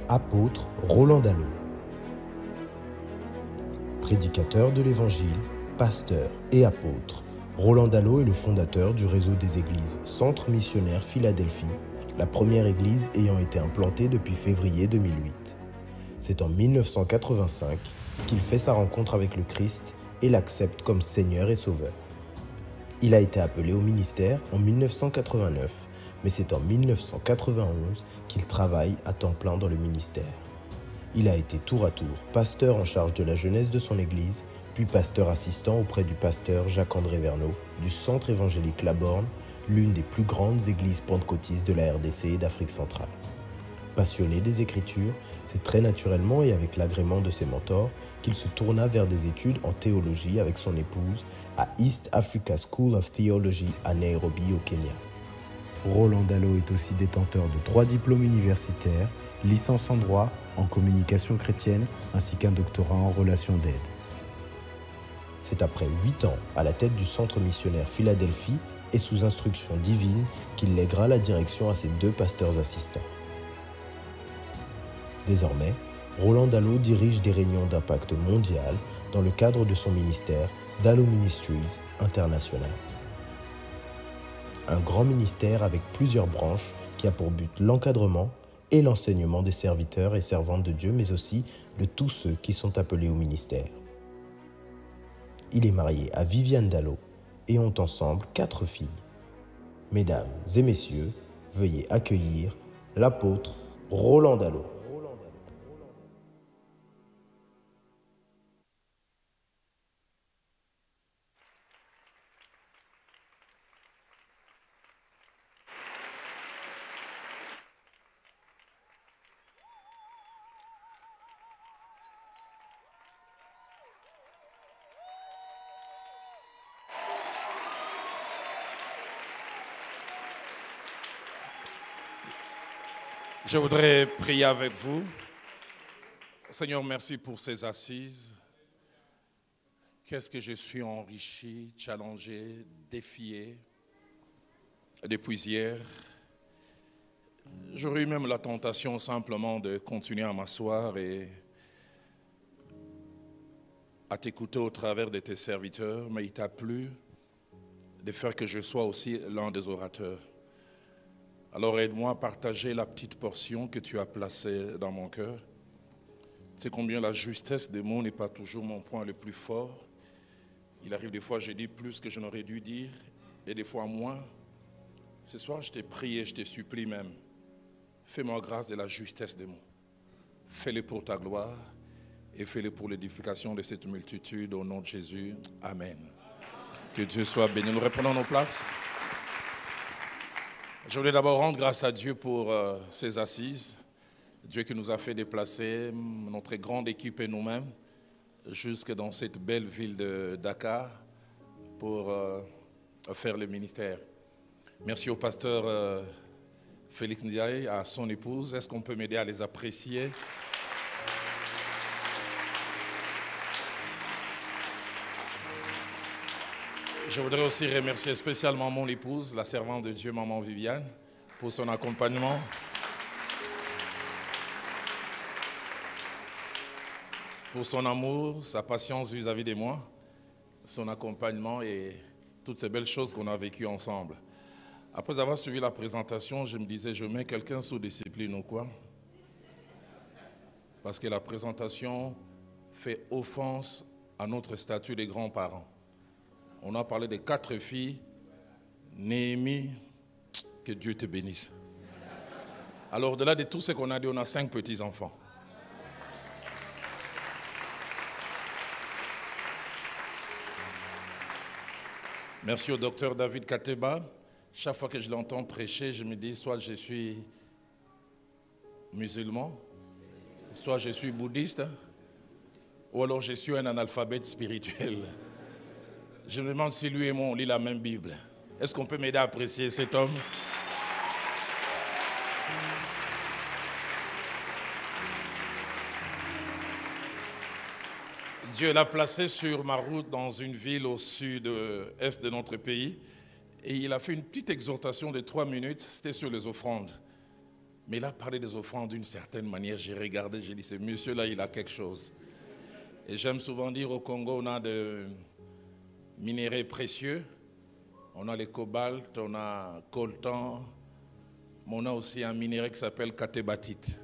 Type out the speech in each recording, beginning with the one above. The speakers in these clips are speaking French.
Apôtre Roland Dallot. Prédicateur de l'Évangile, pasteur et apôtre, Roland Dallot est le fondateur du réseau des églises Centre Missionnaire Philadelphie, la première église ayant été implantée depuis février 2008. C'est en 1985 qu'il fait sa rencontre avec le Christ et l'accepte comme Seigneur et Sauveur. Il a été appelé au ministère en 1989, mais c'est en 1991 qu'il travaille à temps plein dans le ministère. Il a été tour à tour pasteur en charge de la jeunesse de son église, puis pasteur assistant auprès du pasteur Jacques-André Verneau du Centre évangélique La Borne, l'une des plus grandes églises pentecôtistes de la RDC et d'Afrique centrale. Passionné des Écritures, c'est très naturellement et avec l'agrément de ses mentors qu'il se tourna vers des études en théologie avec son épouse à East Africa School of Theology à Nairobi au Kenya. Roland Dallot est aussi détenteur de 3 diplômes universitaires, licence en droit, en communication chrétienne, ainsi qu'un doctorat en relations d'aide. C'est après 8 ans à la tête du Centre missionnaire Philadelphie et sous instruction divine qu'il lèguera la direction à ses 2 pasteurs assistants. Désormais, Roland Dallot dirige des réunions d'impact mondial dans le cadre de son ministère Dallot Ministries International. Un grand ministère avec plusieurs branches qui a pour but l'encadrement et l'enseignement des serviteurs et servantes de Dieu, mais aussi de tous ceux qui sont appelés au ministère. Il est marié à Viviane Dallot et ont ensemble 4 filles. Mesdames et messieurs, veuillez accueillir l'apôtre Roland Dallot. Je voudrais prier avec vous. Seigneur, merci pour ces assises. Qu'est-ce que je suis enrichi, challengé, défié depuis hier. J'aurais eu même la tentation simplement de continuer à m'asseoir et à t'écouter au travers de tes serviteurs, mais il t'a plu de faire que je sois aussi l'un des orateurs. Alors aide-moi à partager la petite portion que tu as placée dans mon cœur. Tu sais combien la justesse des mots n'est pas toujours mon point le plus fort. Il arrive des fois je dis plus que je n'aurais dû dire et des fois moins. Ce soir je t'ai prié, je te supplie même. Fais-moi grâce de la justesse des mots. Fais-le pour ta gloire et fais-le pour l'édification de cette multitude au nom de Jésus. Amen. Que Dieu soit béni. Nous reprenons nos places. Je voulais d'abord rendre grâce à Dieu pour ces assises. Dieu qui nous a fait déplacer, notre grande équipe et nous-mêmes, jusque dans cette belle ville de Dakar pour faire le ministère. Merci au pasteur Félix Ndiaye, à son épouse. Est-ce qu'on peut m'aider à les apprécier? Je voudrais aussi remercier spécialement mon épouse, la servante de Dieu, maman Viviane, pour son accompagnement. Pour son amour, sa patience vis-à-vis de moi, son accompagnement et toutes ces belles choses qu'on a vécues ensemble. Après avoir suivi la présentation, je me disais, je mets quelqu'un sous discipline ou quoi? Parce que la présentation fait offense à notre statut de grands-parents. On a parlé de 4 filles. Néhémie, que Dieu te bénisse. Alors, au-delà de tout ce qu'on a dit, on a 5 petits-enfants. Merci au docteur David Kateba. Chaque fois que je l'entends prêcher, je me dis, soit je suis musulman, soit je suis bouddhiste, ou alors je suis un analphabète spirituel. Je me demande si lui et moi, on lit la même Bible. Est-ce qu'on peut m'aider à apprécier cet homme? Dieu l'a placé sur ma route dans une ville au sud-est de notre pays. Et il a fait une petite exhortation de 3 minutes, c'était sur les offrandes. Mais il a parlé des offrandes d'une certaine manière. J'ai regardé, j'ai dit, ce monsieur-là, il a quelque chose. Et j'aime souvent dire au Congo, on a des minéraux précieux. On a les cobalt, on a coltan, mais on a aussi un minerai qui s'appelle catébatite.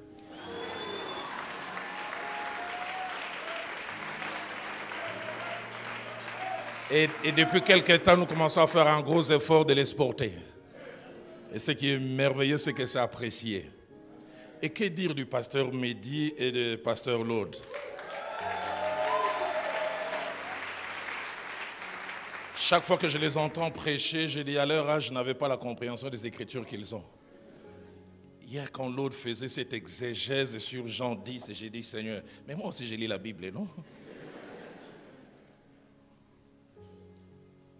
Et depuis quelques temps, nous commençons à faire un gros effort de l'exporter. Et ce qui est merveilleux, c'est que c'est apprécié. Et que dire du pasteur Mehdi et du pasteur Lode? Chaque fois que je les entends prêcher, je dis à leur âge, je n'avais pas la compréhension des Écritures qu'ils ont. Hier, quand Lode faisait cette exégèse sur Jean 10, j'ai dit, Seigneur, mais moi aussi, j'ai lu la Bible, non?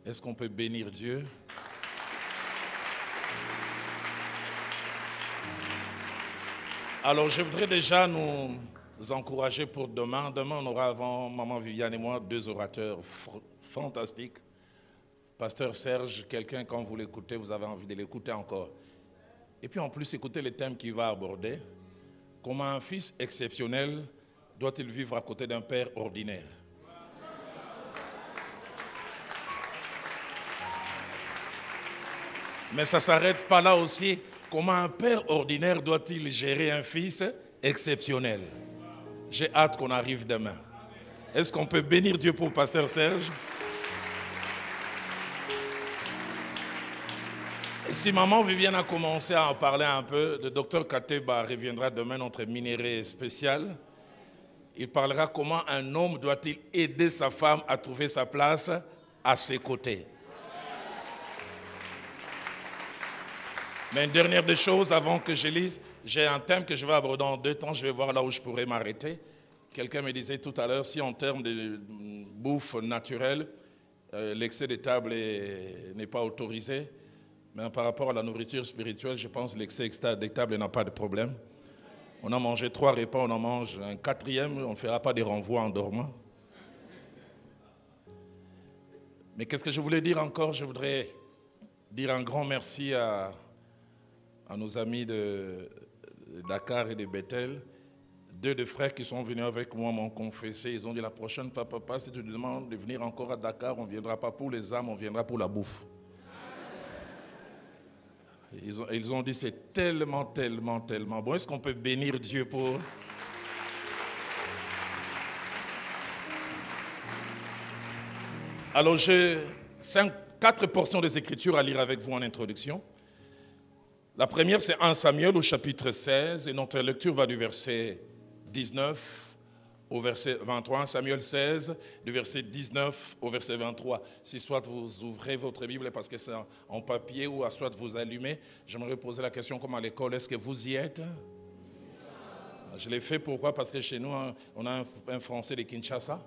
Est-ce qu'on peut bénir Dieu? Alors, je voudrais déjà nous encourager pour demain. Demain, on aura avant Maman Viviane et moi 2 orateurs fantastiques. Pasteur Serge, quelqu'un, quand vous l'écoutez, vous avez envie de l'écouter encore. Et puis en plus, écoutez le thème qu'il va aborder. Comment un fils exceptionnel doit-il vivre à côté d'un père ordinaire? Mais ça ne s'arrête pas là aussi. Comment un père ordinaire doit-il gérer un fils exceptionnel? J'ai hâte qu'on arrive demain. Est-ce qu'on peut bénir Dieu pour Pasteur Serge? Et si Maman Viviane a commencé à en parler un peu, le docteur Kateba reviendra demain, notre minerai spécial. Il parlera comment un homme doit-il aider sa femme à trouver sa place à ses côtés. Mais une dernière des choses, avant que je lise, j'ai un thème que je vais aborder en 2 temps, je vais voir là où je pourrais m'arrêter. Quelqu'un me disait tout à l'heure, si en termes de bouffe naturelle, l'excès de table n'est pas autorisé, mais par rapport à la nourriture spirituelle, je pense que l'excès de table n'a pas de problème. On a mangé 3 repas, on en mange un 4e, on ne fera pas des renvois en dormant. Mais qu'est-ce que je voulais dire encore? Je voudrais dire un grand merci à nos amis de Dakar et de Bethel. 2 des frères qui sont venus avec moi m'ont confessé. Ils ont dit, la prochaine fois, papa, si tu nous demandes de venir encore à Dakar, on ne viendra pas pour les âmes, on viendra pour la bouffe. Ils ont dit, c'est tellement, tellement, tellement bon. Est-ce qu'on peut bénir Dieu pour... Alors, j'ai 4 portions des Écritures à lire avec vous en introduction. La première, c'est 1 Samuel au chapitre 16, et notre lecture va du verset 19 au verset 23. 1 Samuel 16, du verset 19 au verset 23. Si soit vous ouvrez votre Bible parce que c'est en papier, ou à soit vous allumez, j'aimerais poser la question comme à l'école, est-ce que vous y êtes? Je l'ai fait, pourquoi? Parce que chez nous, on a un Français de Kinshasa.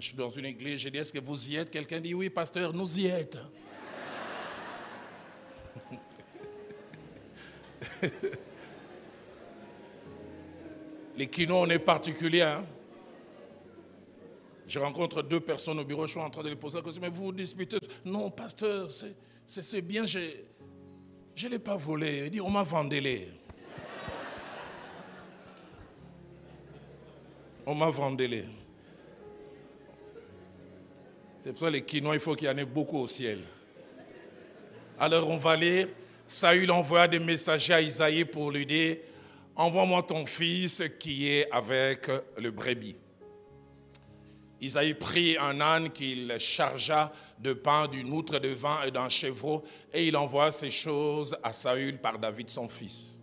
Je suis dans une église, j'ai dit, est-ce que vous y êtes? Quelqu'un dit, oui, pasteur, nous y êtes. Les kinos, on est particuliers. Hein? Je rencontre 2 personnes au bureau, je suis en train de les poser la question, mais vous vous disputez? Non, pasteur, c'est bien, je ne l'ai pas volé. Il dit, on m'a vendélé. On m'a vendélé. C'est pour ça que les kinos, il faut qu'il y en ait beaucoup au ciel. Alors on va lire. Saül envoya des messagers à Isaïe pour lui dire, envoie-moi ton fils qui est avec le brebis. Isaïe prit un âne qu'il chargea de pain, d'une outre de vin et d'un chevreau, et il envoya ces choses à Saül par David son fils.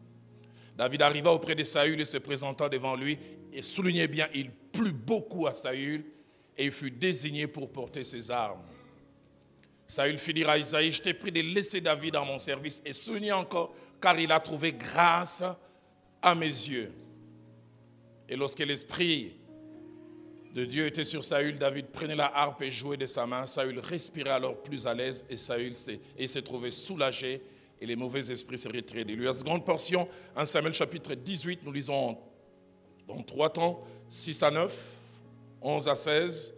David arriva auprès de Saül et se présenta devant lui, et soulignez bien, il plut beaucoup à Saül, et il fut désigné pour porter ses armes. Saül fit dire à Isaïe, je t'ai pris de laisser David dans mon service, et soulignez encore, car il a trouvé grâce à mes yeux. Et lorsque l'esprit de Dieu était sur Saül, David prenait la harpe et jouait de sa main. Saül respirait alors plus à l'aise, et Saül s'est trouvé soulagé, et les mauvais esprits se retiraient de lui. La seconde portion, 1 Samuel chapitre 18, nous lisons dans 3 temps, 6 à 9, 11 à 16,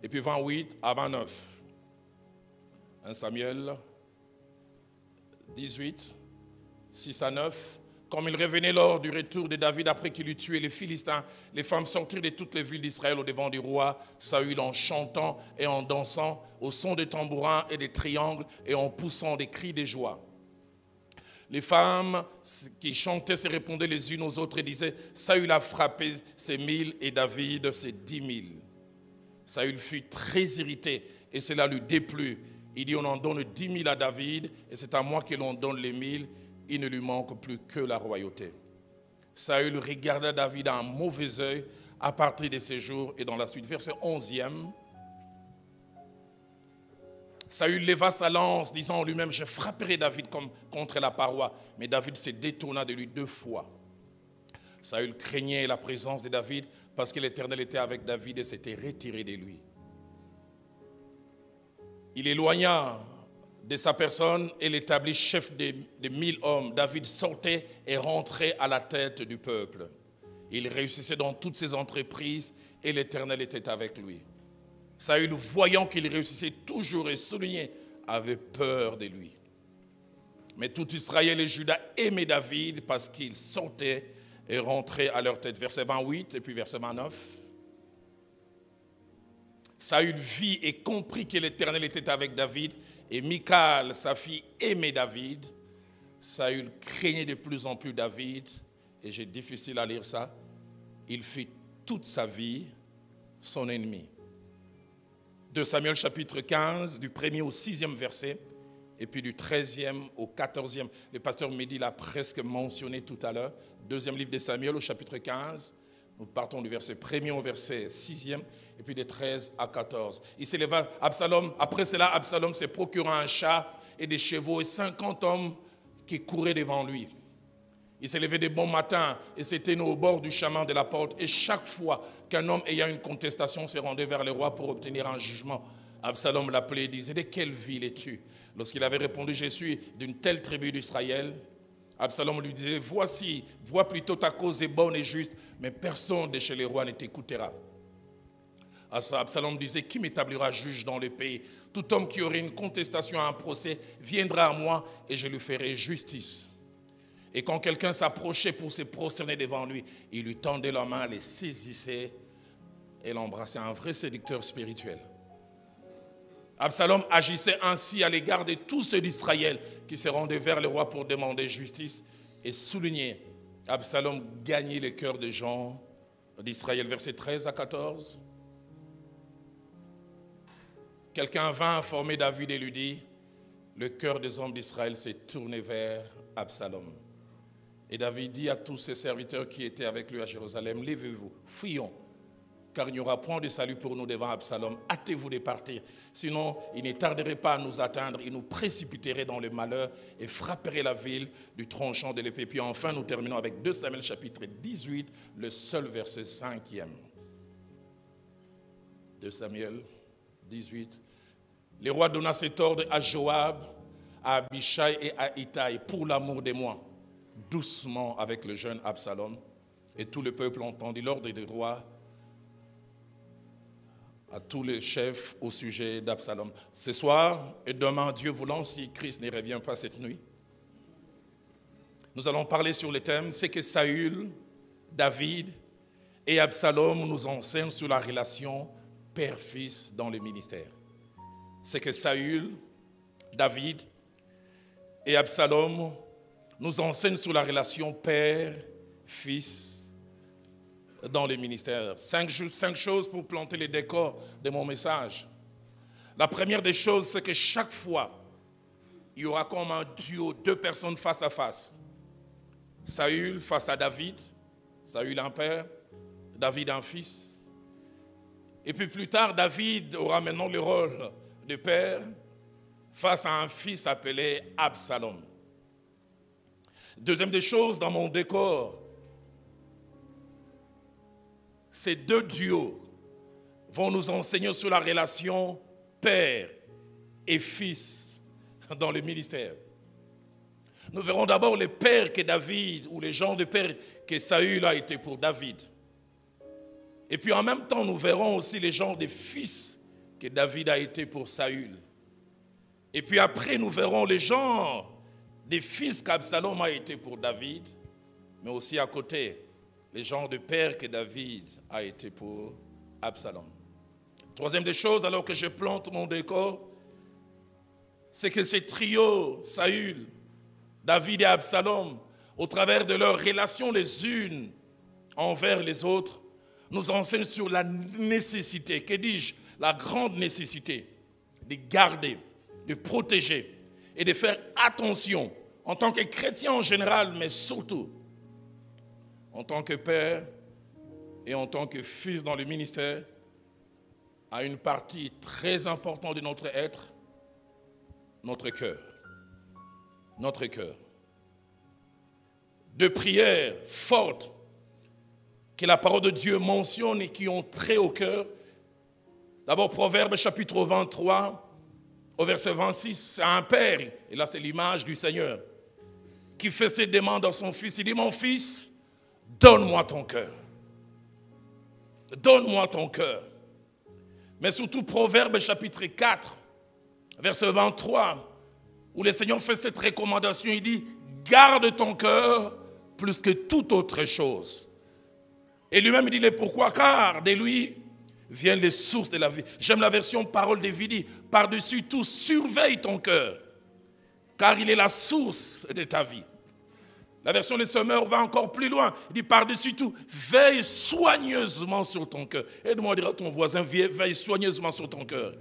et puis 28 à 29. 1 Samuel 18, 6 à 9, Comme il revenait lors du retour de David après qu'il eut tué les Philistins, les femmes sortirent de toutes les villes d'Israël au devant du roi Saül en chantant et en dansant au son des tambourins et des triangles et en poussant des cris de joie. Les femmes qui chantaient se répondaient les unes aux autres et disaient « Saül a frappé ses 1000 et David ses 10 000 ». Saül fut très irrité et cela lui déplut. Il dit « On en donne 10 000 à David et c'est à moi que l'on donne les 1000. Il ne lui manque plus que la royauté. » Saül regarda David d'un mauvais œil à partir de ces jours et dans la suite. Verset 11e. Saül leva sa lance, disant en lui-même, je frapperai David comme contre la paroi. Mais David se détourna de lui 2 fois. Saül craignait la présence de David parce que l'Éternel était avec David et s'était retiré de lui. Il éloigna de sa personne et l'établit chef de 1000 hommes. David sortait et rentrait à la tête du peuple. Il réussissait dans toutes ses entreprises et l'Éternel était avec lui. Saül, voyant qu'il réussissait toujours et soulignait, avait peur de lui. Mais tout Israël et Juda aimaient David parce qu'il sortait et rentrait à leur tête. Verset 28 et puis verset 29. Saül vit et comprit que l'Éternel était avec David et Michal, sa fille, aimait David. Saül craignait de plus en plus David et j'ai difficile à lire ça. Il fut toute sa vie son ennemi. 2 Samuel chapitre 15, du 1er au 6e verset, et puis du 13e au 14e. Le pasteur Mehdi l'a presque mentionné tout à l'heure. 2e livre de Samuel au chapitre 15, nous partons du verset 1er au verset 6e, et puis de 13 à 14. Il s'éleva, Absalom, après cela, Absalom s'est procuré un chat et des chevaux et 50 hommes qui couraient devant lui. Il s'est levé de bon matin et s'est tenu au bord du chemin de la porte. Et chaque fois qu'un homme ayant une contestation se rendait vers le roi pour obtenir un jugement, Absalom l'appelait et disait « De quelle ville es-tu » Lorsqu'il avait répondu « Je suis d'une telle tribu d'Israël », Absalom lui disait « Voici, vois plutôt ta cause est bonne et juste, mais personne de chez les rois ne t'écoutera. » Absalom disait « Qui m'établira juge dans le pays ? Tout homme qui aurait une contestation à un procès viendra à moi et je lui ferai justice. » Et quand quelqu'un s'approchait pour se prosterner devant lui, il lui tendait la main, les saisissait et l'embrassait. Un vrai séducteur spirituel. Absalom agissait ainsi à l'égard de tous ceux d'Israël qui se rendaient vers le roi pour demander justice et souligner. Absalom gagnait le cœur des gens d'Israël. Versets 13 à 14. Quelqu'un vint informer David et lui dit, le cœur des hommes d'Israël s'est tourné vers Absalom. Et David dit à tous ses serviteurs qui étaient avec lui à Jérusalem, levez-vous, fuyons, car il n'y aura point de salut pour nous devant Absalom. Hâtez-vous de partir, sinon il ne tarderait pas à nous atteindre, il nous précipiterait dans le malheur et frapperait la ville du tranchant de l'épée. Puis enfin, nous terminons avec 2 Samuel chapitre 18, le seul verset 5e. 2 Samuel 18. Le roi donna cet ordre à Joab, à Abishai et à Itaï, pour l'amour de moi. Doucement avec le jeune Absalom. Et tout le peuple entendit l'ordre du roi à tous les chefs au sujet d'Absalom. Ce soir et demain, Dieu voulant, si Christ ne revient pas cette nuit, nous allons parler sur le thème, c'est que Saül, David et Absalom nous enseignent sur la relation père-fils dans le ministère. C'est que Saül, David et Absalom nous enseigne sur la relation père-fils dans les ministères. 5 choses pour planter les décors de mon message. La première des choses, c'est que chaque fois, il y aura comme un duo, 2 personnes face à face. Saül face à David, Saül un père, David un fils. Et puis plus tard, David aura maintenant le rôle de père face à un fils appelé Absalom. Deuxième des choses dans mon décor, ces 2 duos vont nous enseigner sur la relation père et fils dans le ministère. Nous verrons d'abord les pères que David, ou les genres de pères que Saül a été pour David. Et puis en même temps, nous verrons aussi les genres de fils que David a été pour Saül. Et puis après, nous verrons les genres des fils qu'Absalom a été pour David. mais aussi à côté, les genres de père que David a été pour Absalom. Troisième des choses, alors que je plante mon décor, c'est que ces trios, Saül, David et Absalom, au travers de leurs relations les unes envers les autres, nous enseignent sur la nécessité, que dis-je, la grande nécessité de garder, de protéger et de faire attention en tant que chrétien en général, mais surtout en tant que père et en tant que fils dans le ministère, à une partie très importante de notre être, notre cœur. Notre cœur. Deux prières fortes que la parole de Dieu mentionne et qui ont trait au cœur. D'abord, Proverbe chapitre 23, au verset 26, c'est un père, et là c'est l'image du Seigneur, qui fait ses demandes à son fils. Il dit, mon fils, donne-moi ton cœur. Donne-moi ton cœur. Mais surtout, Proverbe chapitre 4, verset 23, où le Seigneur fait cette recommandation, il dit, garde ton cœur plus que toute autre chose. Et lui-même, il dit, pourquoi? Car de lui viennent les sources de la vie. J'aime la version parole de vie, dit, par-dessus tout, surveille ton cœur, car il est la source de ta vie. La version des Sommeurs va encore plus loin. Il dit, par-dessus tout, veille soigneusement sur ton cœur. Aide-moi à dire à ton voisin, veille soigneusement sur ton cœur.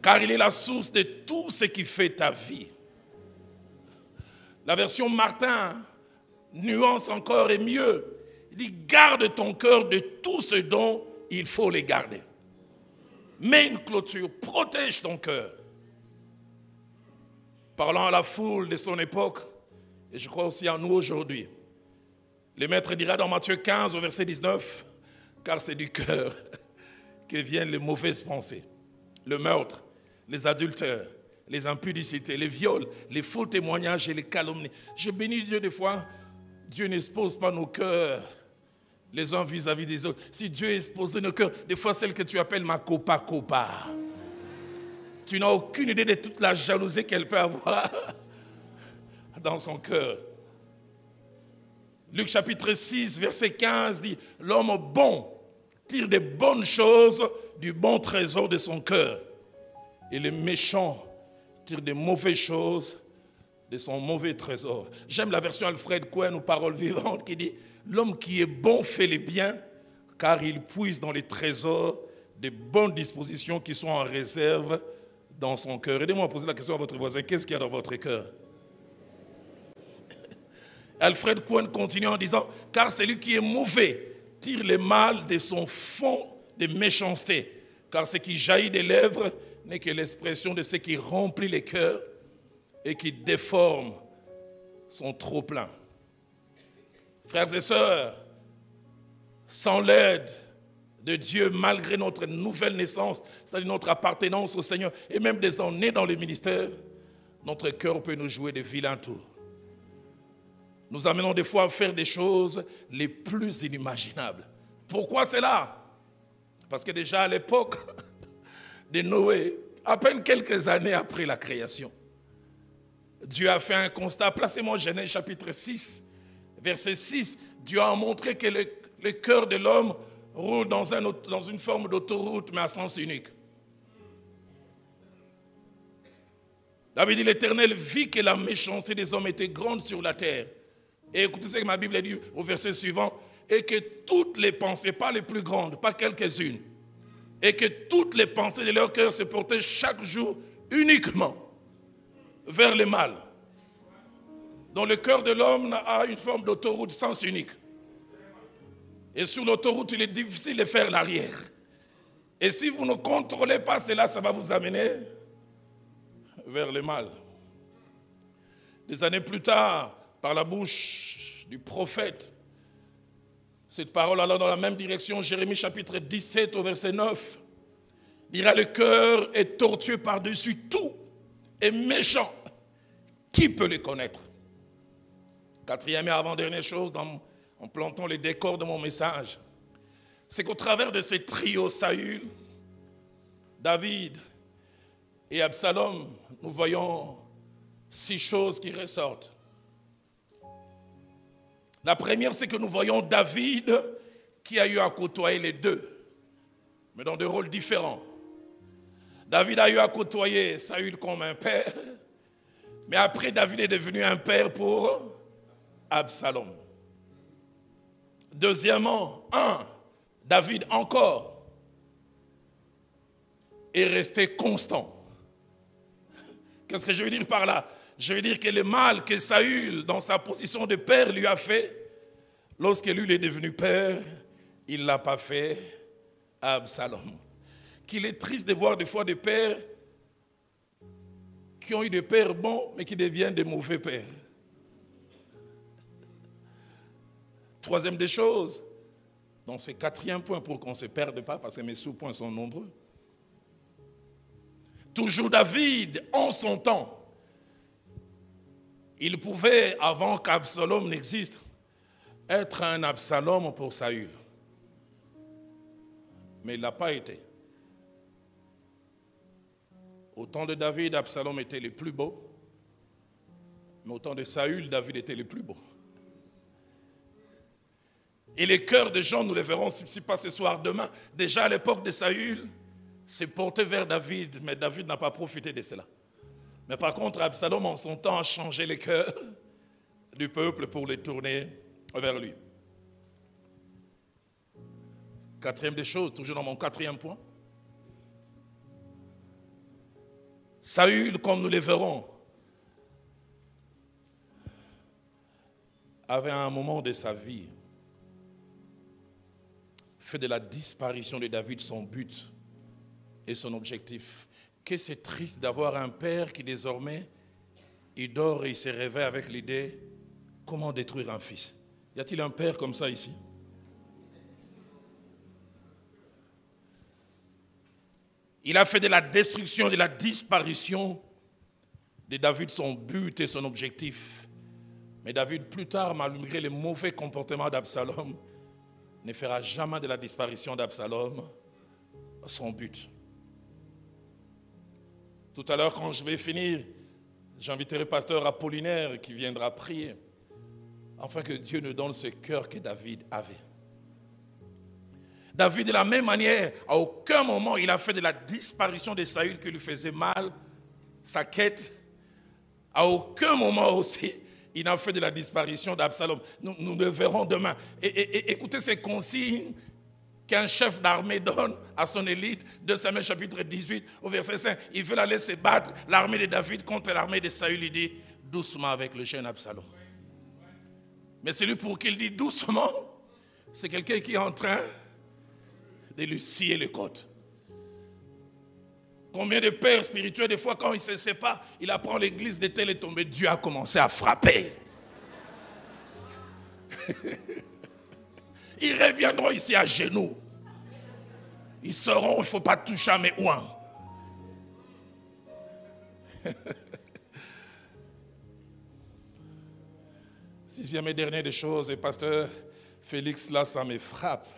Car il est la source de tout ce qui fait ta vie. La version Martin nuance encore et mieux. Il dit, garde ton cœur de tout ce dont il faut les garder. Mets une clôture, protège ton cœur. Parlant à la foule de son époque, et je crois aussi à nous aujourd'hui, le maître dira dans Matthieu 15 au verset 19, car c'est du cœur que viennent les mauvaises pensées, le meurtre, les adultères, les impudicités, les viols, les faux témoignages et les calomnies. Je bénis Dieu des fois, Dieu n'expose pas nos cœurs les uns vis-à-vis des autres. Si Dieu exposait nos cœurs, des fois celle que tu appelles ma copa, tu n'as aucune idée de toute la jalousie qu'elle peut avoir dans son cœur. Luc chapitre 6, verset 15 dit, l'homme bon tire des bonnes choses du bon trésor de son cœur. Et le méchant tire des mauvaises choses de son mauvais trésor. J'aime la version Alfred Cohen ou Parole vivante qui dit, l'homme qui est bon fait les biens car il puise dans les trésors des bonnes dispositions qui sont en réserve dans son cœur. Aidez-moi à poser la question à votre voisin, qu'est-ce qu'il y a dans votre cœur? Alfred Cohen continue en disant, car celui qui est mauvais tire le mal de son fond de méchanceté, car ce qui jaillit des lèvres n'est que l'expression de ce qui remplit les cœurs et qui déforme son trop-plein. Frères et sœurs, sans l'aide de Dieu, malgré notre nouvelle naissance, c'est-à-dire notre appartenance au Seigneur, et même des gens nés dans le ministère, notre cœur peut nous jouer de vilains tours. Nous amenons des fois à faire des choses les plus inimaginables. Pourquoi cela? Parce que déjà à l'époque de Noé, à peine quelques années après la création, Dieu a fait un constat. Placez-moi Genèse chapitre 6, verset 6. Dieu a montré que le cœur de l'homme roule dans une forme d'autoroute, mais à sens unique. David dit, l'Éternel vit que la méchanceté des hommes était grande sur la terre. Et écoutez ce que ma Bible dit au verset suivant. Et que toutes les pensées, pas les plus grandes, pas quelques-unes, et que toutes les pensées de leur cœur se portaient chaque jour uniquement vers le mal. Donc le cœur de l'homme a une forme d'autoroute sens unique. Et sur l'autoroute, il est difficile de faire l'arrière. Et si vous ne contrôlez pas cela, ça va vous amener vers le mal. Des années plus tard, par la bouche du prophète, cette parole allant dans la même direction, Jérémie chapitre 17 au verset 9, dira, le cœur est tortueux par-dessus tout et méchant. Qui peut le connaître? Quatrième et avant-dernière chose, en plantant les décors de mon message, c'est qu'au travers de ces trios, Saül, David et Absalom, nous voyons 6 choses qui ressortent. La première, c'est que nous voyons David qui a eu à côtoyer les deux, mais dans des rôles différents. David a eu à côtoyer Saül comme un père, mais après David est devenu un père pour Absalom. Deuxièmement, David encore est resté constant. Qu'est-ce que je veux dire par là? Je veux dire que le mal que Saül, dans sa position de père, lui a fait, lorsque lui est devenu père, il ne l'a pas fait à Absalom. Qu'il est triste de voir des fois des pères qui ont eu des pères bons, mais qui deviennent des mauvais pères. Troisième des choses, donc c'est quatrième point pour qu'on ne se perde pas, parce que mes sous-points sont nombreux. Toujours David, en son temps, il pouvait, avant qu'Absalom n'existe, être un Absalom pour Saül. Mais il ne l'a pas été. Au temps de David, Absalom était le plus beau, mais au temps de Saül, David était le plus beau. Et les cœurs des gens, nous les verrons si pas ce soir, demain, déjà à l'époque de Saül, s'est porté vers David, mais David n'a pas profité de cela. Mais par contre, Absalom, en son temps, a changé les cœurs du peuple pour les tourner vers lui. Quatrième des choses, toujours dans mon quatrième point. Saül, comme nous les verrons, avait à un moment de sa vie fait de la disparition de David son but et son objectif. Que c'est triste d'avoir un père qui désormais, il dort et il se réveille avec l'idée, comment détruire un fils? Y a-t-il un père comme ça ici? Il a fait de la destruction, de la disparition de David son but et son objectif. Mais David, plus tard, malgré les mauvais comportements d'Absalom, ne fera jamais de la disparition d'Absalom son but. Tout à l'heure, quand je vais finir, j'inviterai le pasteur Apollinaire qui viendra prier, afin que Dieu nous donne ce cœur que David avait. David, de la même manière, à aucun moment il a fait de la disparition de Saül qui lui faisait mal, sa quête. À aucun moment aussi, il n'a fait de la disparition d'Absalom. Nous le verrons demain. Et écoutez ces consignes qu'un chef d'armée donne à son élite, 2 Samuel chapitre 18, au verset 5. Il veut aller se battre, l'armée de David contre l'armée de Saül. Il dit doucement avec le jeune Absalom. Mais celui pour qui il dit doucement, c'est quelqu'un qui est en train de lui scier les côtes. Combien de pères spirituels, des fois, quand ils se séparent, il apprend l'église de tel est tombé, Dieu a commencé à frapper. Ils reviendront ici à genoux. Ils sauront, il ne faut pas toucher à mes ouins. Sixième et dernière des choses, et pasteur Félix, là, ça me frappe.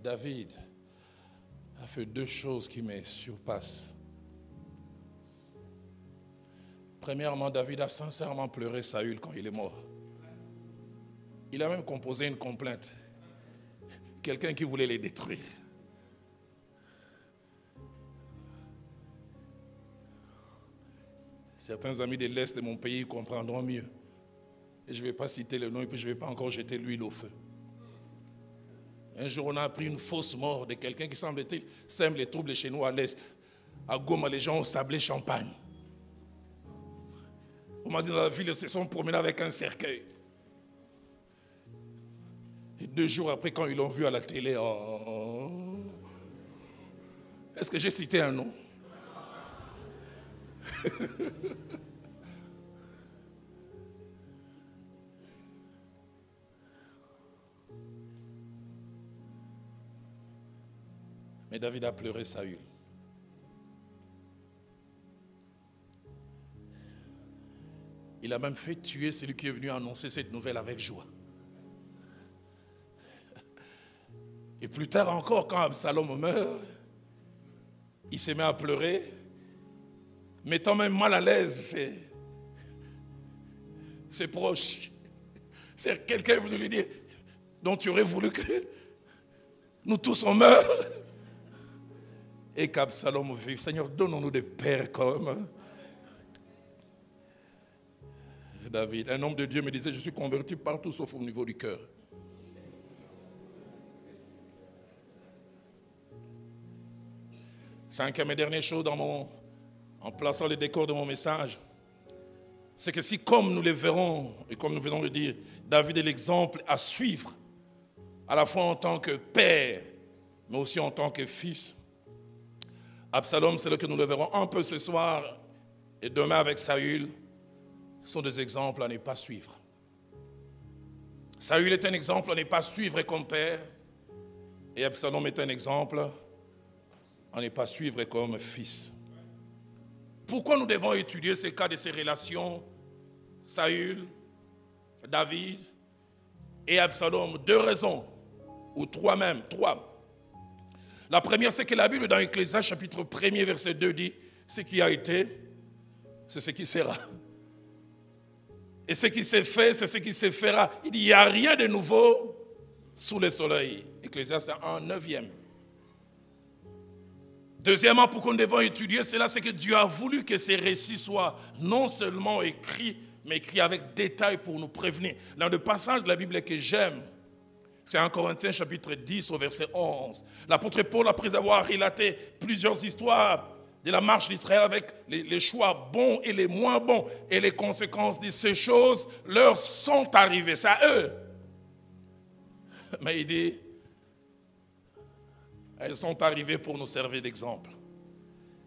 David a fait 2 choses qui me surpassent. Premièrement, David a sincèrement pleuré Saül quand il est mort. Il a même composé une complainte. Quelqu'un qui voulait les détruire. Certains amis de l'Est de mon pays comprendront mieux. Et je ne vais pas citer le nom et puis je ne vais pas encore jeter l'huile au feu. Un jour, on a appris une fausse mort de quelqu'un qui semble-t-il sème les troubles chez nous à l'Est. À Goma, les gens ont sablé champagne. On m'a dit dans la ville, ils se sont promenés avec un cercueil. Et 2 jours après, quand ils l'ont vu à la télé, est-ce que j'ai cité un nom? Mais David a pleuré Saül. Il a même fait tuer celui qui est venu annoncer cette nouvelle avec joie. Et plus tard encore, quand Absalom meurt, il s'est mis à pleurer, mettant même mal à l'aise ses proches. C'est quelqu'un voulu lui dire, donc tu aurais voulu que nous tous on meure. Et qu'Absalom vive. Seigneur, donnons-nous des pères comme David. Un homme de Dieu me disait, je suis converti partout sauf au niveau du cœur. Cinquième et dernière chose en plaçant le décor de mon message, c'est que si comme nous le verrons, et comme nous venons de le dire, David est l'exemple à suivre, à la fois en tant que père, mais aussi en tant que fils. Absalom, c'est là que nous le verrons un peu ce soir, et demain avec Saül, sont des exemples à ne pas suivre. Saül est un exemple à ne pas suivre comme père, et Absalom est un exemple à ne pas suivre comme fils. Pourquoi nous devons étudier ces cas de ces relations, Saül, David et Absalom? Deux raisons, ou trois même, trois. La première, c'est que la Bible dans Ecclésiaste chapitre 1er verset 2 dit, ce qui a été, c'est ce qui sera. Et ce qui s'est fait, c'est ce qui se fera. Il n'y a rien de nouveau sous le soleil. Ecclésiaste 1/9. Deuxièmement, pourquoi nous devons étudier cela, c'est que Dieu a voulu que ces récits soient non seulement écrits, mais écrits avec détail pour nous prévenir. Dans le passage de la Bible que j'aime, c'est 1 Corinthiens chapitre 10 au verset 11. L'apôtre Paul, après avoir relaté plusieurs histoires de la marche d'Israël avec les choix bons et les moins bons et les conséquences de ces choses, leur sont arrivées. C'est à eux. Mais il dit, elles sont arrivées pour nous servir d'exemple.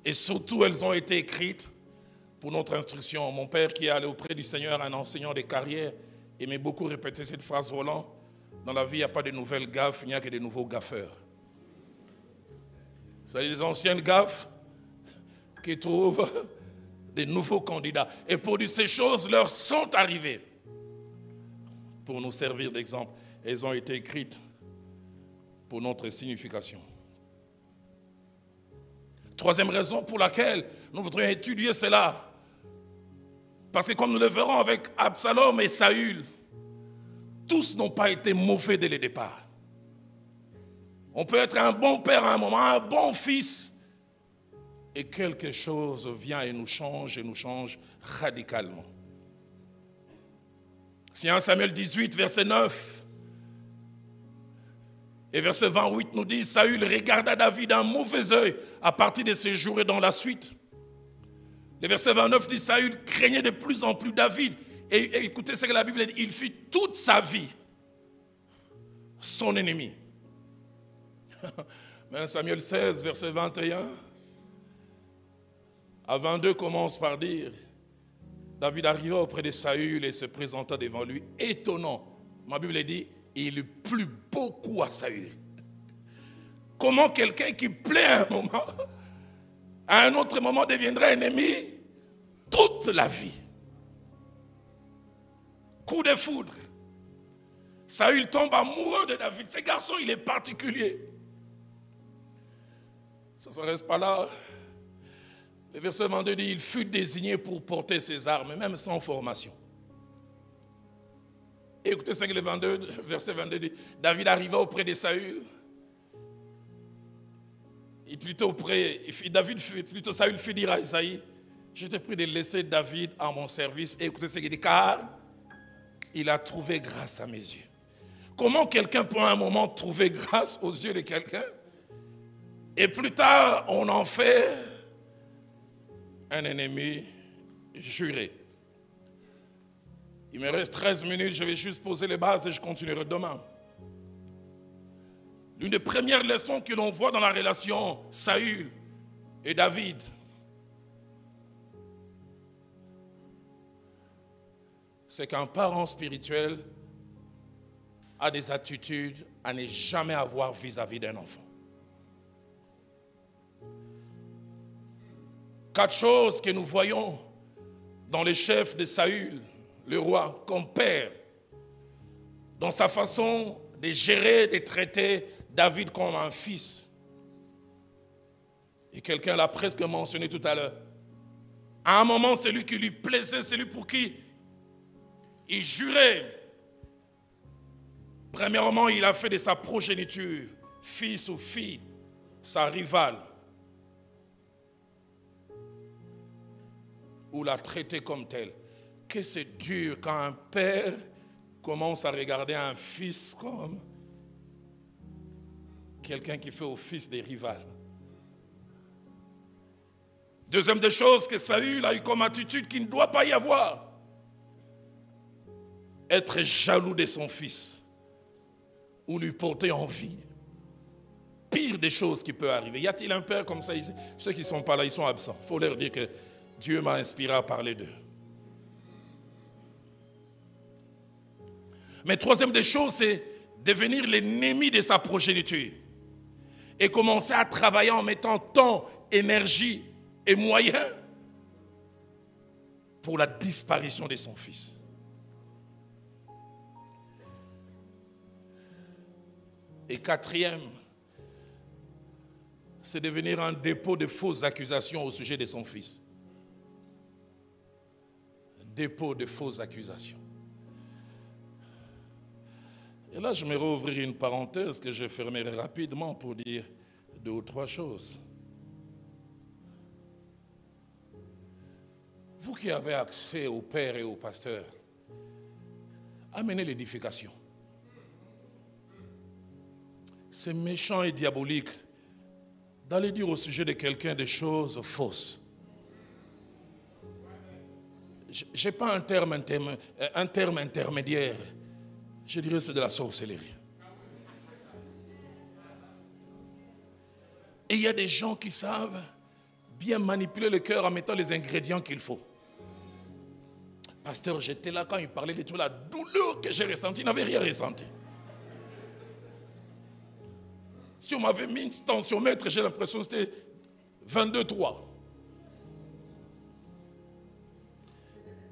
Et surtout, elles ont été écrites pour notre instruction. Mon père qui est allé auprès du Seigneur, un enseignant de carrière, aimait beaucoup répéter cette phrase volant. Dans la vie, il n'y a pas de nouvelles gaffes, il n'y a que de nouveaux gaffeurs. Vous savez, les anciennes gaffes qui trouvent des nouveaux candidats. Et pour dire ces choses leur sont arrivées pour nous servir d'exemple. Elles ont été écrites pour notre signification. Troisième raison pour laquelle nous voudrions étudier cela. Parce que comme nous le verrons avec Absalom et Saül, tous n'ont pas été mauvais dès le départ. On peut être un bon père à un moment, un bon fils, et quelque chose vient et nous change radicalement. Si 1 Samuel 18, verset 9 et verset 28 nous dit, Saül regarda David d'un mauvais œil à partir de ses jours et dans la suite. Le verset 29 dit, Saül craignait de plus en plus David. Et écoutez ce que la Bible dit, il fut toute sa vie son ennemi. Mais Samuel 16, verset 21 à 22 commence par dire, David arriva auprès de Saül et se présenta devant lui, étonnant. Ma Bible dit, il plut beaucoup à Saül. Comment quelqu'un qui plaît à un moment, à un autre moment deviendra ennemi toute la vie. Coup de foudre. Saül tombe amoureux de David. Ce garçon, il est particulier. Ça ne reste pas là. Le verset 22 dit, il fut désigné pour porter ses armes, même sans formation. Et écoutez ce que le verset 22 dit. David arriva auprès de Saül. Saül fit dire à Isaïe, je te prie de laisser David à mon service. Et écoutez ce qu'il dit, car il a trouvé grâce à mes yeux. Comment quelqu'un peut à un moment trouver grâce aux yeux de quelqu'un et plus tard on en fait un ennemi juré. Il me reste 13 minutes, je vais juste poser les bases et je continuerai demain. L'une des premières leçons que l'on voit dans la relation Saül et David, c'est qu'un parent spirituel a des attitudes à ne jamais avoir vis-à-vis d'un enfant. 4 choses que nous voyons dans les chefs de Saül, le roi, comme père, dans sa façon de gérer, de traiter David comme un fils. Et quelqu'un l'a presque mentionné tout à l'heure. À un moment, celui qui lui plaisait, celui pour qui il jurait. Premièrement, il a fait de sa progéniture, fils ou fille, sa rivale. Ou l'a traité comme tel. Que c'est dur quand un père commence à regarder un fils comme quelqu'un qui fait office des rivales. Deuxième des choses que Saül a eu comme attitude qu'il ne doit pas y avoir. Être jaloux de son fils ou lui porter envie. Pire des choses qui peut arriver. Y a-t-il un père comme ça ici? Ceux qui ne sont pas là, ils sont absents. Il faut leur dire que Dieu m'a inspiré à parler d'eux. Mais troisième des choses, c'est devenir l'ennemi de sa progéniture. Et commencer à travailler en mettant temps, énergie et moyens pour la disparition de son fils. Et quatrième, c'est devenir un dépôt de fausses accusations au sujet de son fils. Dépôt de fausses accusations. Et là, je me rouvrirai une parenthèse que je fermerai rapidement pour dire 2 ou 3 choses. Vous qui avez accès au père et au pasteur, amenez l'édification. C'est méchant et diabolique d'aller dire au sujet de quelqu'un des choses fausses. Je n'ai pas un terme intermédiaire. Je dirais que c'est de la sorcellerie. Et il y a des gens qui savent bien manipuler le cœur en mettant les ingrédients qu'il faut. Pasteur, j'étais là quand il parlait de toute la douleur que j'ai ressentie. Il n'avait rien ressenti. Si on m'avait mis une tensiomètre, j'ai l'impression que c'était 22,3.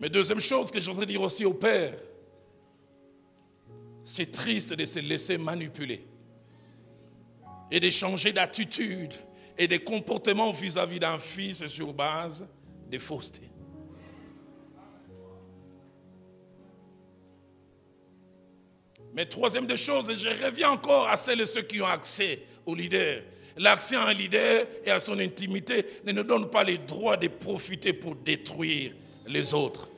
Mais deuxième chose que je voudrais dire aussi au père, c'est triste de se laisser manipuler et de changer d'attitude et de comportement vis-à-vis d'un fils sur base de fausseté. Mais troisième des choses, et je reviens encore à celles et ceux qui ont accès au leader. L'accès à un leader et à son intimité ne nous donne pas le droit de profiter pour détruire les autres.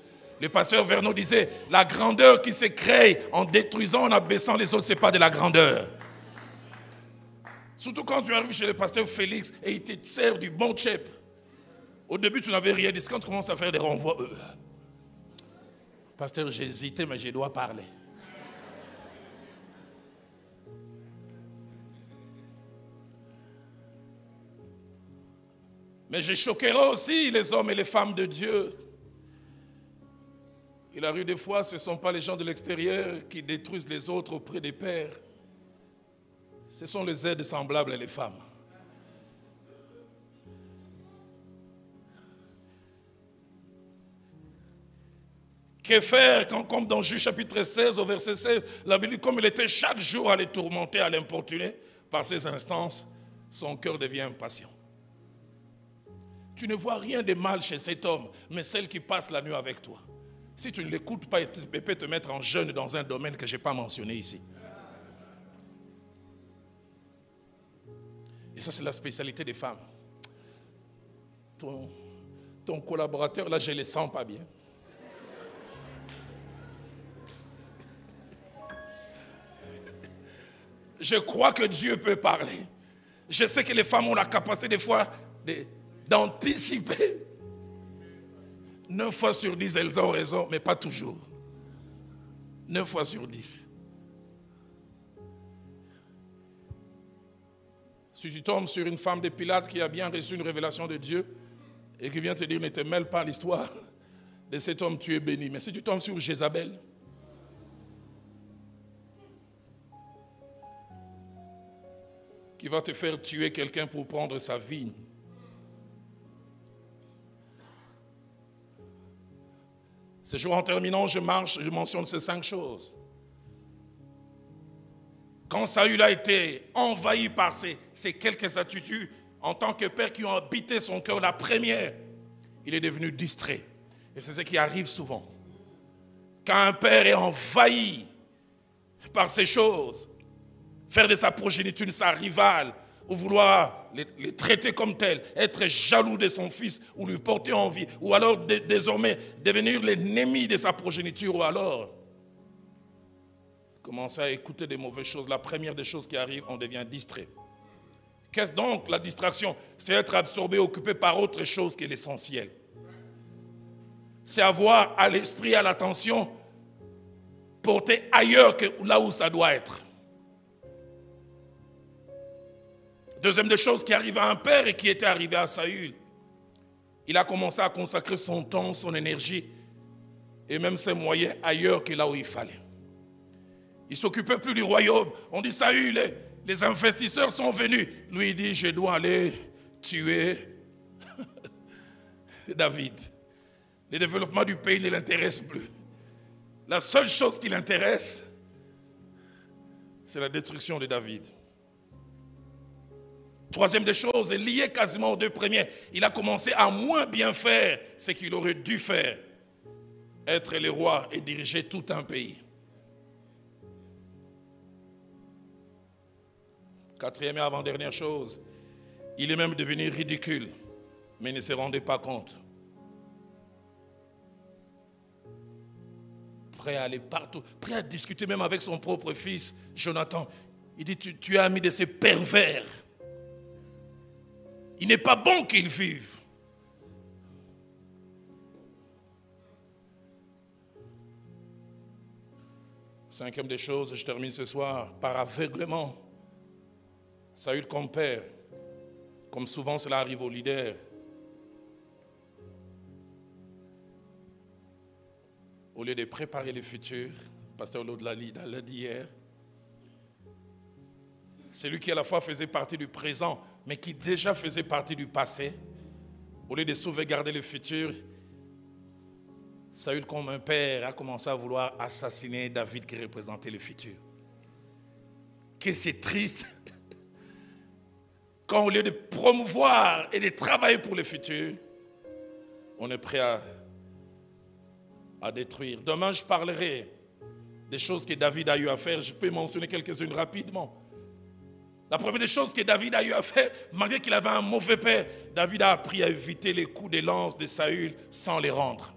Le pasteur Vernon disait, la grandeur qui se crée en détruisant, en abaissant les autres, ce n'est pas de la grandeur. Surtout quand tu arrives chez le pasteur Félix et il te sert du bon chep. Au début, tu n'avais rien dit. Quand tu commences à faire des renvois, pasteur, j'ai hésité, mais je dois parler. Mais je choquerai aussi les hommes et les femmes de Dieu. Il arrive des fois, ce ne sont pas les gens de l'extérieur qui détruisent les autres auprès des pères. Ce sont les aides semblables et les femmes. Que faire quand, comme dans Juge chapitre 16, au verset 16, la Bible dit, comme il était chaque jour à les tourmenter, à l'importuner, par ses instances, son cœur devient impatient. Tu ne vois rien de mal chez cet homme, mais celle qui passe la nuit avec toi. Si tu ne l'écoutes pas, il peut te mettre en jeûne dans un domaine que je n'ai pas mentionné ici. Et ça, c'est la spécialité des femmes. Ton collaborateur, là, je ne le sens pas bien. Je crois que Dieu peut parler. Je sais que les femmes ont la capacité des fois d'anticiper. 9 fois sur 10, elles ont raison, mais pas toujours. 9 fois sur 10. Si tu tombes sur une femme de Pilate qui a bien reçu une révélation de Dieu et qui vient te dire, ne te mêle pas à l'histoire de cet homme, tu es béni. Mais si tu tombes sur Jézabel, qui va te faire tuer quelqu'un pour prendre sa vigne, ce jour en terminant, je mentionne ces 5 choses. Quand Saül a été envahi par ces quelques attitudes, en tant que père qui ont habité son cœur, la première, il est devenu distrait. Et c'est ce qui arrive souvent. Quand un père est envahi par ces choses, faire de sa progéniture sa rivale, ou vouloir les traiter comme tels, être jaloux de son fils, ou lui porter envie, ou alors désormais devenir l'ennemi de sa progéniture, ou alors commencer à écouter des mauvaises choses. La première des choses qui arrive, on devient distrait. Qu'est-ce donc la distraction? C'est être absorbé, occupé par autre chose qui est l'essentiel. C'est avoir à l'esprit, à l'attention, porté ailleurs que là où ça doit être. Deuxième des choses qui arrive à un père et qui était arrivé à Saül, il a commencé à consacrer son temps, son énergie et même ses moyens ailleurs que là où il fallait. Il ne s'occupait plus du royaume. On dit Saül, les investisseurs sont venus. Lui il dit, je dois aller tuer David. Le développement du pays ne l'intéresse plus. La seule chose qui l'intéresse, c'est la destruction de David. Troisième des choses, lié quasiment aux deux premières, il a commencé à moins bien faire ce qu'il aurait dû faire, être le roi et diriger tout un pays. Quatrième et avant-dernière chose, il est même devenu ridicule, mais il ne se rendait pas compte. Prêt à aller partout, prêt à discuter même avec son propre fils, Jonathan. Il dit, tu es ami de ces pervers. Il n'est pas bon qu'ils vivent. Cinquième des choses, je termine ce soir, par aveuglement. Saül comme père, comme souvent cela arrive aux leaders. Au lieu de préparer le futur, pasteur Lode l'a dit hier, celui qui à la fois faisait partie du présent, mais qui déjà faisait partie du passé, au lieu de sauvegarder le futur, Saül, comme un père, a commencé à vouloir assassiner David qui représentait le futur. Que c'est triste quand au lieu de promouvoir et de travailler pour le futur, on est prêt à détruire. Demain, je parlerai des choses que David a eu à faire. Je peux mentionner quelques-unes rapidement. La première des choses que David a eu à faire, malgré qu'il avait un mauvais père, David a appris à éviter les coups de lance de Saül sans les rendre.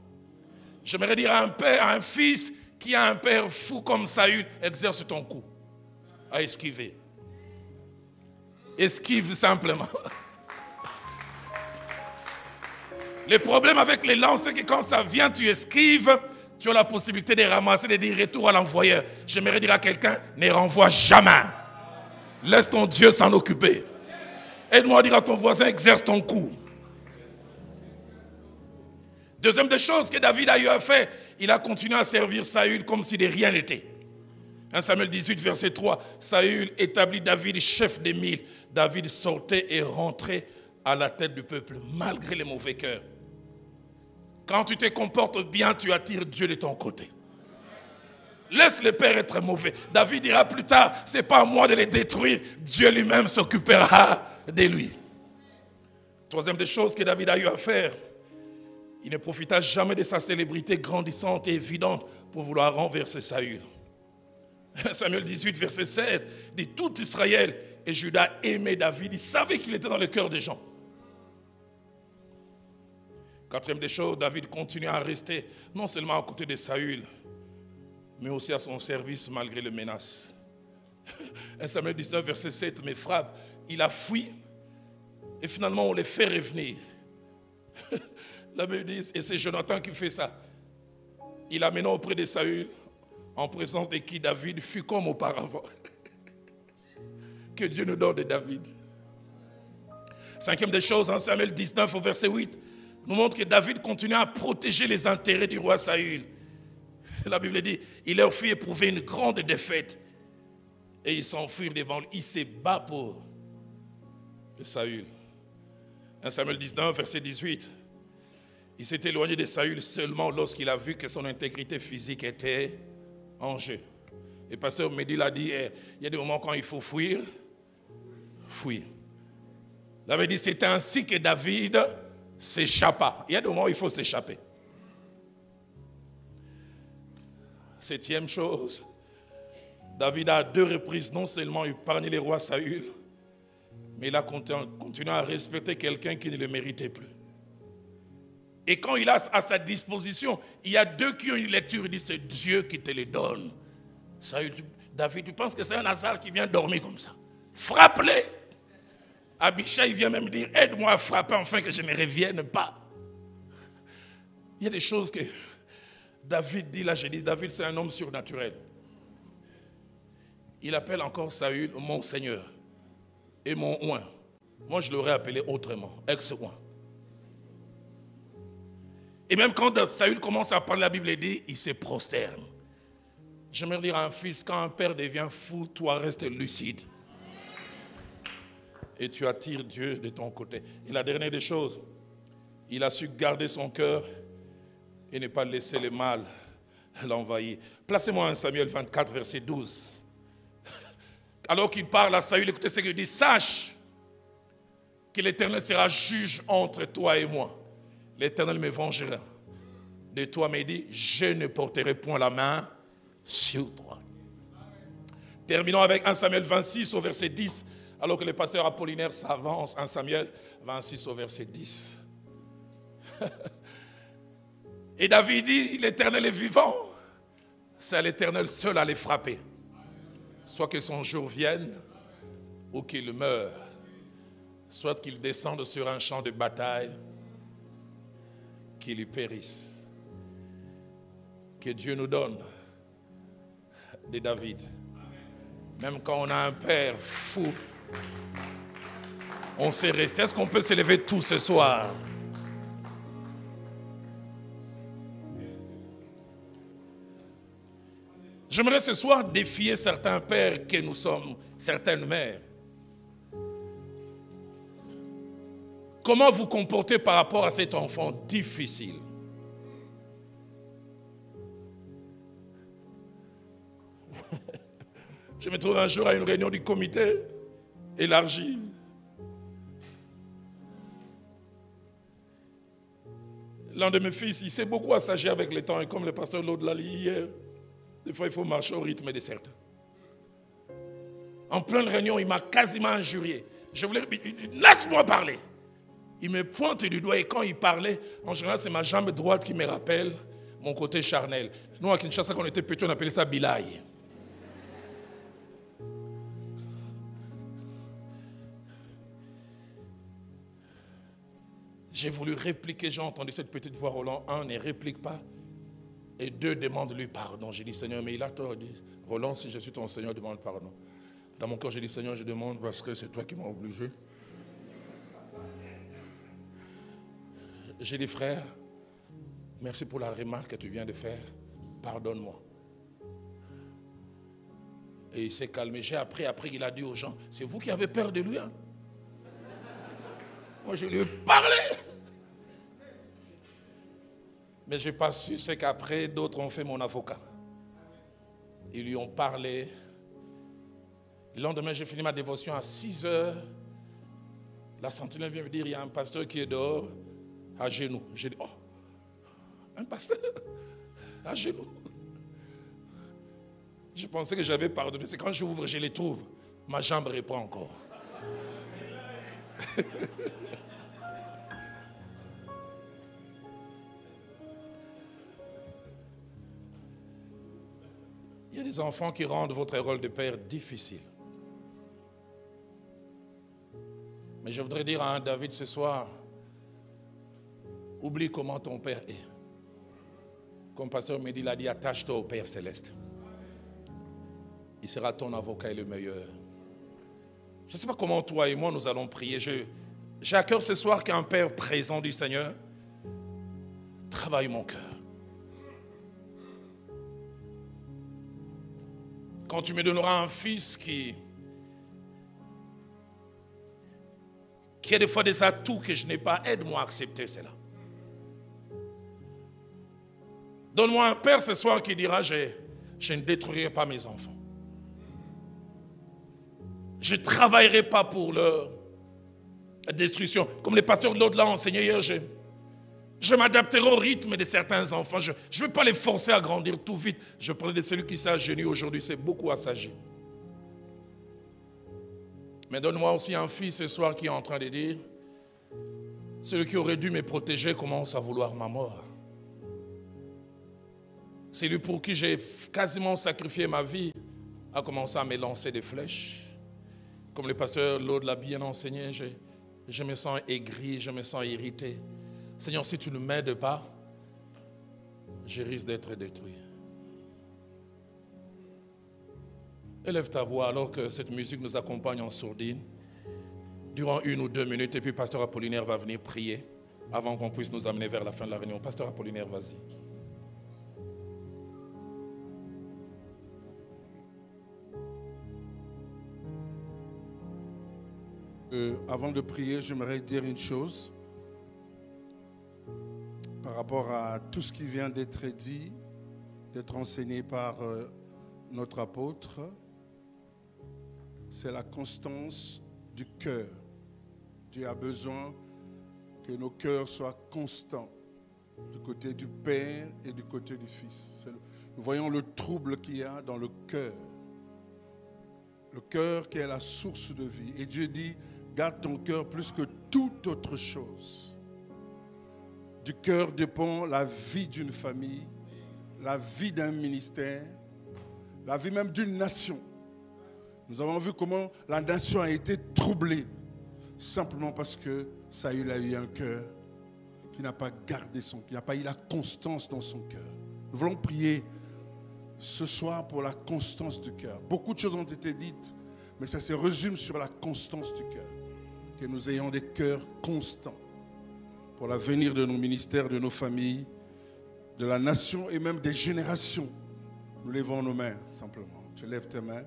J'aimerais dire à un père, à un fils qui a un père fou comme Saül, exerce ton coup à esquiver. Esquive simplement. Le problème avec les lances, c'est que quand ça vient, tu esquives, tu as la possibilité de ramasser, de dire retour à l'envoyeur. J'aimerais dire à quelqu'un, ne renvoie jamais. Laisse ton Dieu s'en occuper. Aide-moi à dire à ton voisin, exerce ton coup. Deuxième des choses que David a eu à faire, il a continué à servir Saül comme si de rien n'était. 1 Samuel 18, verset 3, Saül établit David chef des 1000. David sortait et rentrait à la tête du peuple, malgré les mauvais cœurs. Quand tu te comportes bien, tu attires Dieu de ton côté. Laisse le père être mauvais. David dira plus tard, ce n'est pas à moi de les détruire. Dieu lui-même s'occupera de lui. Troisième des choses que David a eu à faire, il ne profita jamais de sa célébrité grandissante et évidente pour vouloir renverser Saül. Samuel 18, verset 16, dit tout Israël et Juda aimait David. Il savait qu'il était dans le cœur des gens. Quatrième des choses, David continue à rester non seulement à côté de Saül, mais aussi à son service malgré les menaces. 1 Samuel 19, verset 7, mais frappe, il a fui et finalement on les fait revenir. La Bible dit, et c'est Jonathan qui fait ça. Il amena auprès de Saül, en présence de qui David fut comme auparavant. Que Dieu nous donne de David. Cinquième des choses, 1 Samuel 19 au verset 8, nous montre que David continue à protéger les intérêts du roi Saül. La Bible dit, il leur fit éprouver une grande défaite et ils s'enfuirent devant lui. Il se bat pour Saül. 1 Samuel 19, verset 18. Il s'est éloigné de Saül seulement lorsqu'il a vu que son intégrité physique était en jeu. Et pasteur Mehdi l'a dit, il y a des moments quand il faut fuir, fuir. Il avait dit, c'est ainsi que David s'échappa. Il y a des moments où il faut s'échapper. 7e chose, David a à 2 reprises non seulement épargné les rois Saül, mais il a continué à respecter quelqu'un qui ne le méritait plus. Et quand il a à sa disposition, il y a 2 qui ont une lecture, il dit c'est Dieu qui te les donne. Saül, David, tu penses que c'est un hasard qui vient dormir comme ça? Frappe-les. Abishai vient même dire, aide-moi à frapper afin que je ne revienne pas. Il y a des choses que David dit, là j'ai dit, David c'est un homme surnaturel. Il appelle encore Saül mon Seigneur et mon oint. Moi je l'aurais appelé autrement, ex-oint. Et même quand Saül commence à parler, la Bible dit, il se prosterne. J'aimerais dire à un fils, quand un père devient fou, toi reste lucide. Et tu attires Dieu de ton côté. Et la dernière des choses, il a su garder son cœur et ne pas laisser le mal l'envahir. Placez-moi en Samuel 24, verset 12. Alors qu'il parle à Saül, écoutez ce qu'il dit, sache que l'Éternel sera juge entre toi et moi. L'Éternel me vengera de toi, mais il dit, je ne porterai point la main sur toi. Terminons avec 1 Samuel 26 au verset 10. Alors que le pasteur Apollinaire s'avance, 1 Samuel 26 au verset 10. Et David dit, l'Éternel est vivant. C'est à l'Éternel seul à les frapper. Soit que son jour vienne, ou qu'il meure. Soit qu'il descende sur un champ de bataille, qu'il y périsse. Que Dieu nous donne de David. Même quand on a un père fou, on sait rester. Est-ce qu'on peut se lever tout ce soir? J'aimerais ce soir défier certains pères que nous sommes, certaines mères. Comment vous comportez par rapport à cet enfant difficile? Je me trouve un jour à une réunion du comité élargi. L'un de mes fils, il s'est beaucoup assagi avec le temps, et comme le pasteur Lode l'a dit hier, des fois il faut marcher au rythme de certains. En pleine réunion, il m'a quasiment injurié. Je voulais, laisse-moi parler. Il me pointe du doigt et quand il parlait, en général c'est ma jambe droite qui me rappelle mon côté charnel. Nous à Kinshasa, quand on était petits, on appelait ça bilaï. J'ai voulu répliquer, j'ai entendu cette petite voix, Roland, 1, ne réplique pas, et 2, demande-lui pardon. J'ai dit, Seigneur, mais il a tort. Il dit, Roland, si je suis ton Seigneur, demande pardon. Dans mon cœur, j'ai dit, Seigneur, je demande parce que c'est toi qui m'as obligé. J'ai dit, frère, merci pour la remarque que tu viens de faire, pardonne-moi. Et il s'est calmé. J'ai appris, après il a dit aux gens, c'est vous qui avez peur de lui, hein? Moi, je lui ai parlé. Mais je n'ai pas su, c'est qu'après, d'autres ont fait mon avocat. Ils lui ont parlé. Le lendemain, j'ai fini ma dévotion à 6 heures. La sentinelle vient me dire, il y a un pasteur qui est dehors, à genoux. J'ai dit, oh, un pasteur à genoux. Je pensais que j'avais pardonné. C'est quand j'ouvre, je les trouve. Ma jambe répond encore. Il y a des enfants qui rendent votre rôle de père difficile. Mais je voudrais dire à un David ce soir, oublie comment ton père est. Comme pasteur Mehdi l'a dit, attache-toi au Père Céleste. Il sera ton avocat et le meilleur. Je ne sais pas comment toi et moi nous allons prier. J'ai à cœur ce soir qu'un père présent du Seigneur travaille mon cœur. Quand tu me donneras un fils qui a des fois des atouts que je n'ai pas, aide-moi à accepter cela. Donne-moi un père ce soir qui dira, je ne détruirai pas mes enfants. Je ne travaillerai pas pour leur La destruction. Comme les pasteurs de l'autre l'ont enseigné hier, je m'adapterai au rythme de certains enfants. Je ne vais pas les forcer à grandir tout vite. Je parlais de celui qui s'est agenouillé aujourd'hui, c'est beaucoup assagé. Mais donne-moi aussi un fils ce soir qui est en train de dire, celui qui aurait dû me protéger commence à vouloir ma mort. Celui pour qui j'ai quasiment sacrifié ma vie a commencé à me lancer des flèches. Comme le pasteur Lord l'a bien enseigné, je me sens aigri, je me sens irrité. Seigneur, si tu ne m'aides pas, je risque d'être détruit. Élève ta voix alors que cette musique nous accompagne en sourdine. Durant 1 ou 2 minutes, et puis Pasteur Apollinaire va venir prier avant qu'on puisse nous amener vers la fin de la réunion. Pasteur Apollinaire, vas-y. Avant de prier, j'aimerais dire une chose par rapport à tout ce qui vient d'être dit, d'être enseigné par notre apôtre. C'est la constance du cœur. Dieu a besoin que nos cœurs soient constants du côté du Père et du côté du Fils. Nous voyons le trouble qu'il y a dans le cœur. Le cœur qui est la source de vie. Et Dieu dit, garde ton cœur plus que toute autre chose. Du cœur dépend la vie d'une famille, la vie d'un ministère, la vie même d'une nation. Nous avons vu comment la nation a été troublée, simplement parce que Saül a eu un cœur qui n'a pas gardé qui n'a pas eu la constance dans son cœur. Nous voulons prier ce soir pour la constance du cœur. Beaucoup de choses ont été dites, mais ça se résume sur la constance du cœur. Que nous ayons des cœurs constants pour l'avenir de nos ministères, de nos familles, de la nation et même des générations. Nous levons nos mains simplement. Tu lèves tes mains.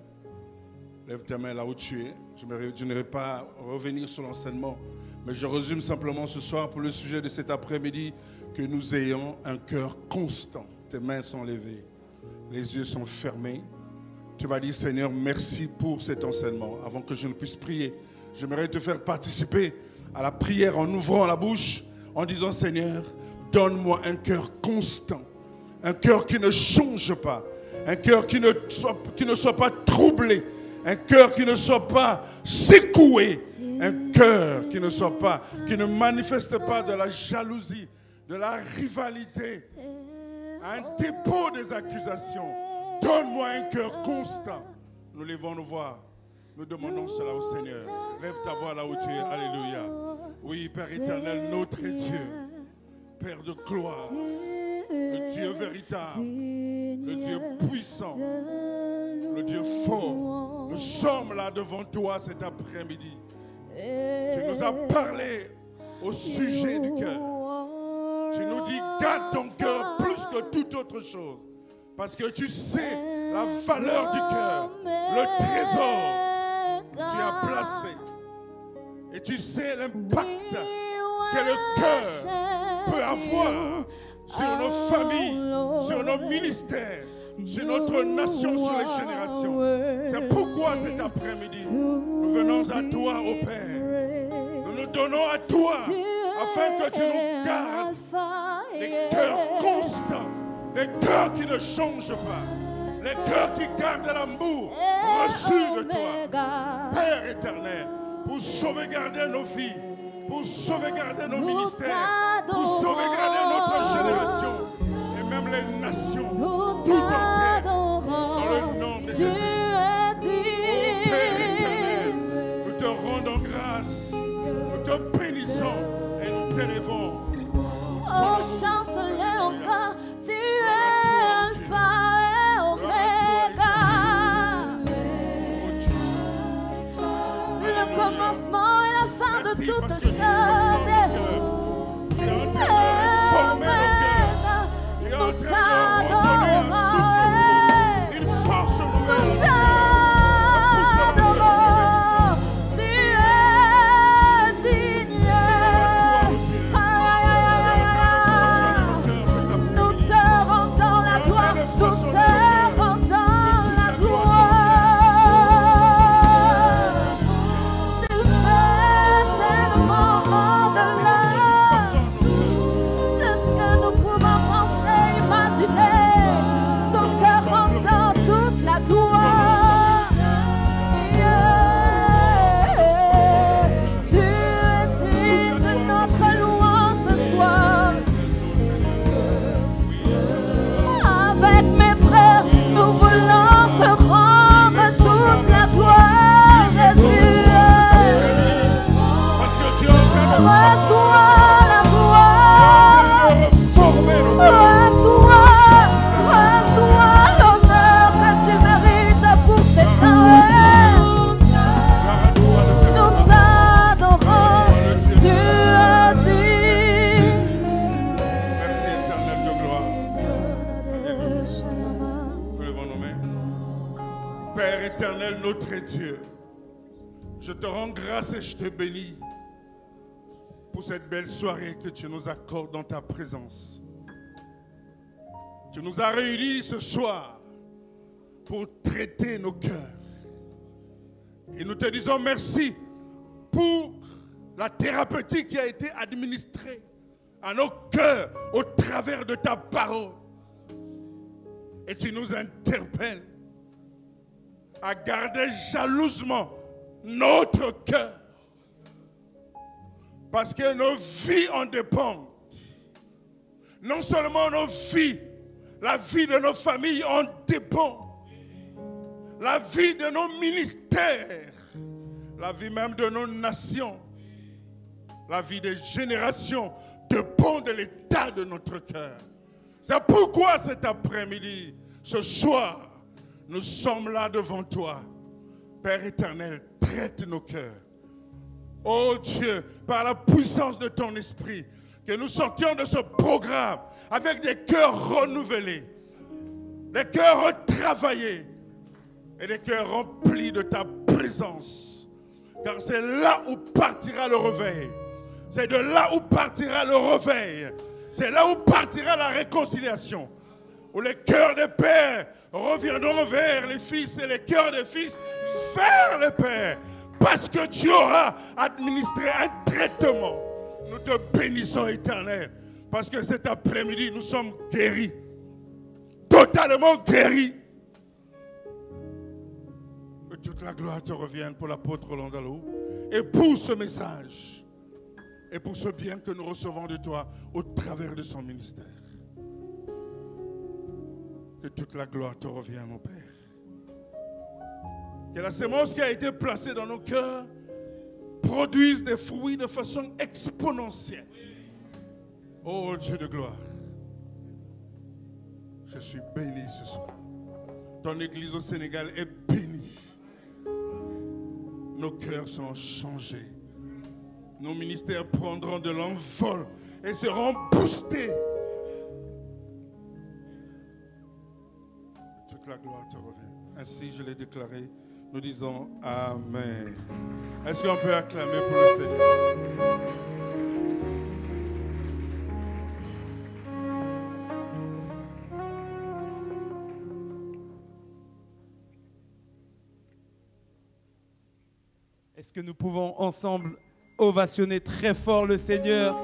Lève tes mains là où tu es. Je n'irai pas revenir sur l'enseignement, mais je résume simplement ce soir pour le sujet de cet après-midi que nous ayons un cœur constant. Tes mains sont levées, les yeux sont fermés. Tu vas dire, Seigneur, merci pour cet enseignement. Avant que je ne puisse prier, j'aimerais te faire participer à la prière en ouvrant la bouche, en disant, Seigneur, donne-moi un cœur constant, un cœur qui ne change pas, un cœur qui ne soit pas troublé, un cœur qui ne soit pas secoué, un cœur qui ne manifeste pas de la jalousie, de la rivalité, un dépôt des accusations. Donne-moi un cœur constant. Nous levons nos voix. Nous demandons cela au Seigneur. Lève ta voix là où tu es. Alléluia. Oui, Père éternel, notre Dieu, Père de gloire, le Dieu véritable, le Dieu puissant, le Dieu fort. Nous sommes là devant toi cet après-midi. Tu nous as parlé au sujet du cœur. Tu nous dis, garde ton cœur plus que toute autre chose. Parce que tu sais la valeur du cœur, le trésor que tu as placé. Et tu sais l'impact que le cœur peut avoir sur nos familles, sur nos ministères, sur notre nation, sur les générations. C'est pourquoi cet après-midi, nous venons à toi, ô Père. Nous nous donnons à toi afin que tu nous gardes des cœurs constants, des cœurs qui ne changent pas, les cœurs qui gardent l'amour reçu de toi, Père éternel, pour sauvegarder nos vies, pour sauvegarder nos ministères, pour sauvegarder notre génération et même les nations tout entières, dans le nom de Jésus. Oh Père éternel, nous te rendons grâce, nous te bénissons et nous t'élevons. Oh, chante-le encore, tu es Alpha et Omega, le commencement et la fin de toutes choses. Tu es en train de réformer nos cœurs. Père éternel, notre Dieu, je te rends grâce et je te bénis pour cette belle soirée que tu nous accordes dans ta présence. Tu nous as réunis ce soir pour traiter nos cœurs. Et nous te disons merci pour la thérapeutique qui a été administrée à nos cœurs au travers de ta parole. Et tu nous interpelles à garder jalousement notre cœur. Parce que nos vies en dépendent. Non seulement nos vies, la vie de nos familles en dépend. La vie de nos ministères, la vie même de nos nations, la vie des générations dépend de l'état de notre cœur. C'est pourquoi cet après-midi, ce soir, nous sommes là devant toi. Père éternel, traite nos cœurs. Oh Dieu, par la puissance de ton esprit, que nous sortions de ce programme avec des cœurs renouvelés, des cœurs retravaillés et des cœurs remplis de ta présence. Car c'est là où partira le réveil. C'est de là où partira le réveil. C'est là où partira la réconciliation. Où les cœurs des pères reviendront vers les fils et les cœurs des fils vers les pères. Parce que tu auras administré un traitement. Nous te bénissons, Éternel. Parce que cet après-midi, nous sommes guéris. Totalement guéris. Que toute la gloire te revienne pour l'apôtre Rolando Allo. Et pour ce message. Et pour ce bien que nous recevons de toi au travers de son ministère. Que toute la gloire te revienne, mon Père. Que la sémence qui a été placée dans nos cœurs produise des fruits de façon exponentielle. Oh Dieu de gloire, je suis béni ce soir. Ton église au Sénégal est bénie. Nos cœurs sont changés. Nos ministères prendront de l'envol et seront boostés. Toute la gloire te revient. Ainsi je l'ai déclaré. Nous disons Amen. Est-ce qu'on peut acclamer pour le Seigneur? Est-ce que nous pouvons ensemble ovationner très fort le Seigneur?